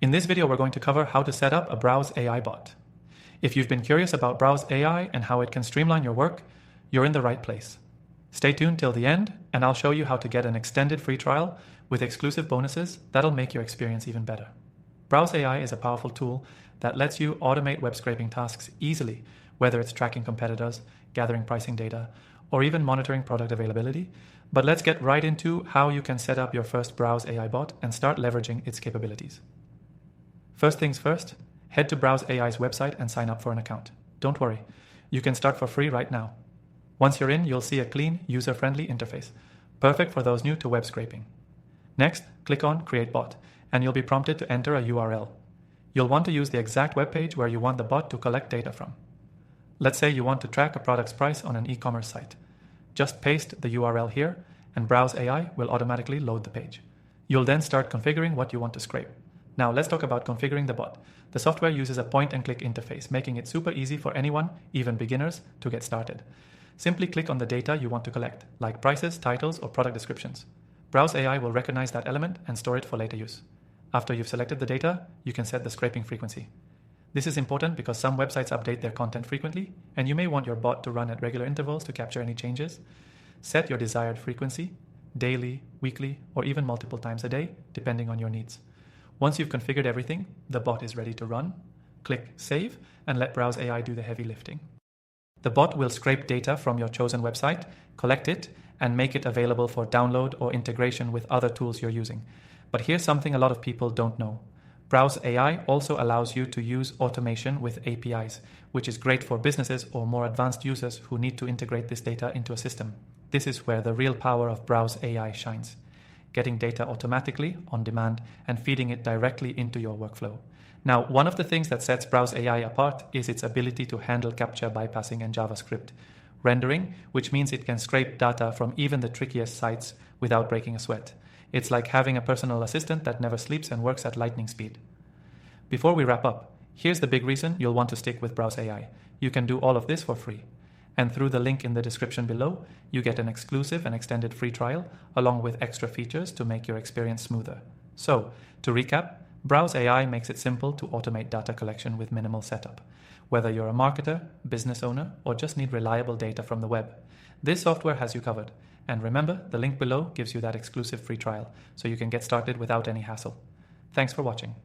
In this video, we're going to cover how to set up a Browse AI bot. If you've been curious about Browse AI and how it can streamline your work, you're in the right place. Stay tuned till the end, and I'll show you how to get an extended free trial with exclusive bonuses that'll make your experience even better. Browse AI is a powerful tool that lets you automate web scraping tasks easily, whether it's tracking competitors, gathering pricing data, or even monitoring product availability. But let's get right into how you can set up your first Browse AI bot and start leveraging its capabilities. First things first, head to Browse AI's website and sign up for an account. Don't worry, you can start for free right now. Once you're in, you'll see a clean, user-friendly interface, perfect for those new to web scraping. Next, click on Create Bot, and you'll be prompted to enter a URL. You'll want to use the exact web page where you want the bot to collect data from. Let's say you want to track a product's price on an e-commerce site. Just paste the URL here, and Browse AI will automatically load the page. You'll then start configuring what you want to scrape. Now let's talk about configuring the bot. The software uses a point-and-click interface, making it super easy for anyone, even beginners, to get started. Simply click on the data you want to collect, like prices, titles, or product descriptions. Browse AI will recognize that element and store it for later use. After you've selected the data, you can set the scraping frequency. This is important because some websites update their content frequently, and you may want your bot to run at regular intervals to capture any changes. Set your desired frequency, daily, weekly, or even multiple times a day, depending on your needs. Once you've configured everything, the bot is ready to run. Click Save and let Browse AI do the heavy lifting. The bot will scrape data from your chosen website, collect it, and make it available for download or integration with other tools you're using. But here's something a lot of people don't know. Browse AI also allows you to use automation with APIs, which is great for businesses or more advanced users who need to integrate this data into a system. This is where the real power of Browse AI shines, getting data automatically on demand and feeding it directly into your workflow. Now, one of the things that sets Browse AI apart is its ability to handle CAPTCHA bypassing and JavaScript rendering, which means it can scrape data from even the trickiest sites without breaking a sweat. It's like having a personal assistant that never sleeps and works at lightning speed. Before we wrap up, here's the big reason you'll want to stick with Browse AI. You can do all of this for free. And through the link in the description below, you get an exclusive and extended free trial, along with extra features to make your experience smoother. So, to recap, Browse AI makes it simple to automate data collection with minimal setup. Whether you're a marketer, business owner, or just need reliable data from the web, this software has you covered. And remember, the link below gives you that exclusive free trial, so you can get started without any hassle. Thanks for watching.